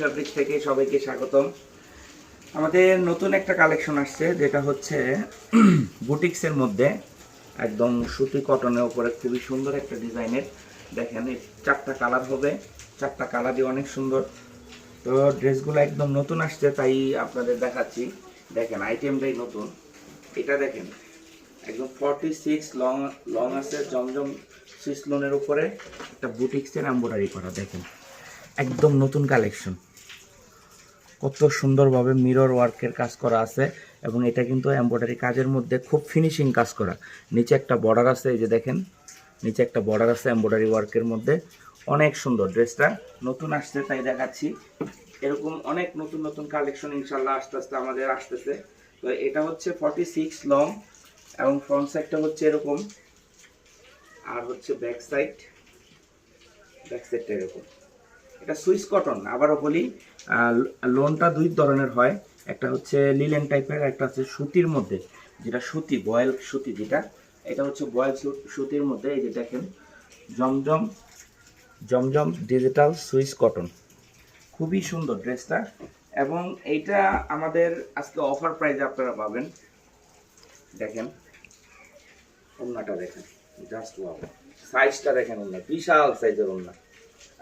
Fabrics থেকে সবাইকে স্বাগতম। আমাদের নতুন একটা কালেকশন আসছে, যেটা হচ্ছে বুটিক্সের মধ্যে একদম সুতি কটনের উপরে খুবই সুন্দর একটা ডিজাইনের। দেখেন এই 4টা কালার হবে, 4টা কালারই অনেক সুন্দর। তো ড্রেসগুলো একদম নতুন আসছে, তাই আপনাদের দেখাচ্ছি। দেখেন আইটেমটাই নতুন। এটা দেখেন একদম 46 লং লং আছে, জমজম সিসলোনের উপরে একটা বুটিক্সের এমব্রয়ডারি করা। দেখেন একদম নতুন কালেকশন, কত সুন্দরভাবে মিরর ওয়ার্কের কাজ করা আছে, এবং এটা কিন্তু এমব্রয়ডারি কাজের মধ্যে খুব ফিনিশিং কাজ করা। নিচে একটা বর্ডার আছে, এই যে দেখেন নিচে একটা বর্ডার আছে এমব্রয়ডারি ওয়ার্কের মধ্যে। অনেক সুন্দর, ড্রেসটা নতুন আসছে তাই দেখাচ্ছি। এরকম অনেক নতুন নতুন কালেকশন ইনশাল্লাহ আস্তে আস্তে আমাদের আসতেছে। তো এটা হচ্ছে 46 লং, এবং ফ্রন্ট সাইডটা হচ্ছে এরকম, আর হচ্ছে ব্যাক সাইডটা এরকম। এটা সুইস কটন, আবারও বলি লোনটা দুই ধরনের হয়, একটা হচ্ছে লিলেন টাইপের, একটা হচ্ছে সুতির মধ্যে, যেটা সুতি বয়েল সুতি যেটা, এটা হচ্ছে বয়েল সুতির মধ্যে। এই যে দেখেন জমজম জমজম ডিজিটাল সুইস কটন, খুবই সুন্দর ড্রেসটা। এবং এইটা আমাদের আজকে অফার প্রাইসে আপনারা পাবেন। দেখেন ওড়নাটা দেখেন, জাস্ট ওয়াও, সাইজটা দেখেন, ওড়না বিশাল সাইজের ওড়না।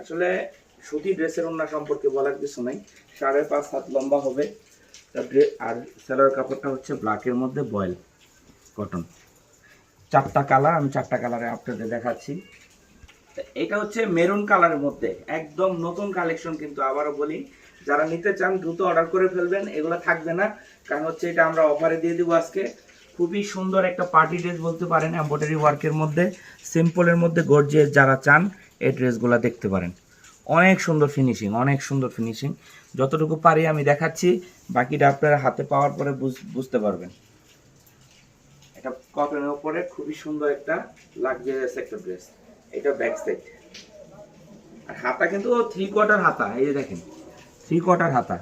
আসলে সুতি ড্রেসের ওড়না সম্পর্কে বলার কিছু নাই, 5.5 হাত লম্বা হবে। আর সেলোয়ার কাপড়টা হচ্ছে ব্ল্যাকের মধ্যে বয়েল কটন। 4টা কালার, আমি 4টা কালারে আপনাদের দেখাচ্ছি। এটা হচ্ছে মেরুন কালারের মধ্যে একদম নতুন কালেকশন, কিন্তু আবারও বলি যারা নিতে চান দ্রুত অর্ডার করে ফেলবেন, এগুলো থাকবে না। কারণ হচ্ছে এটা আমরা অফারে দিয়ে দিব আজকে। খুবই সুন্দর একটা পার্টি ড্রেস বলতে পারেন, এমব্রয়ডারি ওয়ার্কের মধ্যে, সিম্পলের মধ্যে গর্জিয়াস যারা চান এই ড্রেসগুলো দেখতে পারেন। অনেক সুন্দর ফিনিশিং, অনেক সুন্দর ফিনিশিং। যতটুকু পারি আমি দেখাচ্ছি, বাকিটা আপনারা হাতে পাওয়ার পরে বুঝতে পারবেন। এটা কটনের উপরে খুবই সুন্দর একটা লাক্সারিয়াস একটা ড্রেস। এটা ব্যাক সাইড, আর হাতা কিন্তু 3/4 হাতা, এই যে দেখেন 3/4 হাতা।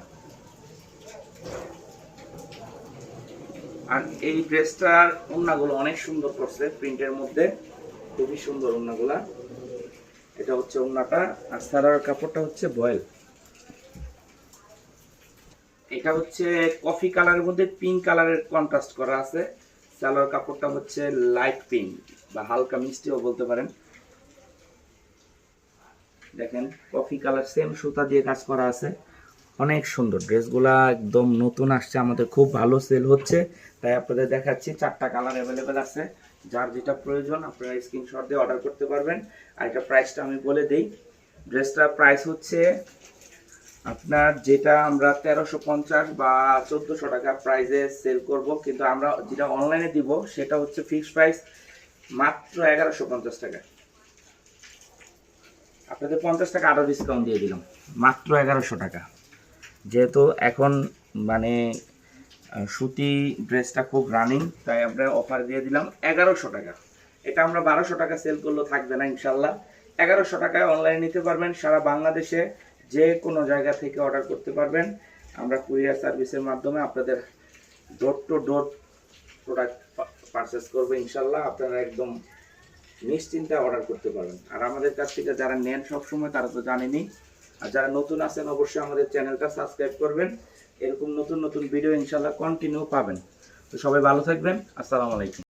আর এই ড্রেসটার ওড়নাগুলো অনেক সুন্দর করছে প্রিন্টের মধ্যে, খুবই সুন্দর ওড়নাগুলা। এটা হচ্ছে ওড়নাটা, আর সালোয়ার কাপড়টা হচ্ছে বয়েল। এটা হচ্ছে কফি কালারের মধ্যে পিঙ্ক কালারের কন্ট্রাস্ট করা আছে। সালোয়ার কাপড়টা হচ্ছে লাইট পিঙ্ক বা হালকা মিষ্টিও বলতে পারেন। দেখেন কফি কালার, সেম সুতা দিয়ে কাজ করা আছে। অনেক সুন্দর ড্রেসগুলা, একদম নতুন আসছে, আমাদের খুব ভালো সেল হচ্ছে, তাই আপনাদের দেখাচ্ছি। 4টা কালার অ্যাভেলেবেল আছে, যার যেটা প্রয়োজন আপনারা স্ক্রিনশট দিয়ে অর্ডার করতে পারবেন। আর এটা প্রাইসটা আমি বলে দিই। ড্রেসটার প্রাইস হচ্ছে আপনার, যেটা আমরা 1350 বা 1400 টাকা প্রাইসে সেল করব, কিন্তু আমরা যেটা অনলাইনে দিব সেটা হচ্ছে ফিক্সড প্রাইস মাত্র 1150 টাকা। আপনাদের 50 টাকা আরও ডিসকাউন্ট দিয়ে দিলাম, মাত্র 1100 টাকা। যেহেতু এখন মানে সুতি ড্রেসটা খুব রানিং, তাই আমরা অফার দিয়ে দিলাম 1100 টাকা। এটা আমরা 1200 টাকা সেল করলেও থাকবে না ইনশাল্লাহ। 1100 টাকায় অনলাইনে নিতে পারবেন, সারা বাংলাদেশে যে কোনো জায়গা থেকে অর্ডার করতে পারবেন। আমরা কুরিয়ার সার্ভিসের মাধ্যমে আপনাদের door to door product purchase করবো ইনশাল্লাহ। আপনারা একদম নিশ্চিন্তে অর্ডার করতে পারবেন। আর আমাদের কাছ থেকে যারা নেন সবসময় তারা তো জানেনই, আর যারা নতুন আছেন অবশ্যই আমাদের চ্যানেলটা সাবস্ক্রাইব করবেন। এরকম নতুন নতুন ভিডিও ইনশাল্লাহ কন্টিনিউ পাবেন। তো সবাই ভালো থাকবেন, আসসালামু আলাইকুম।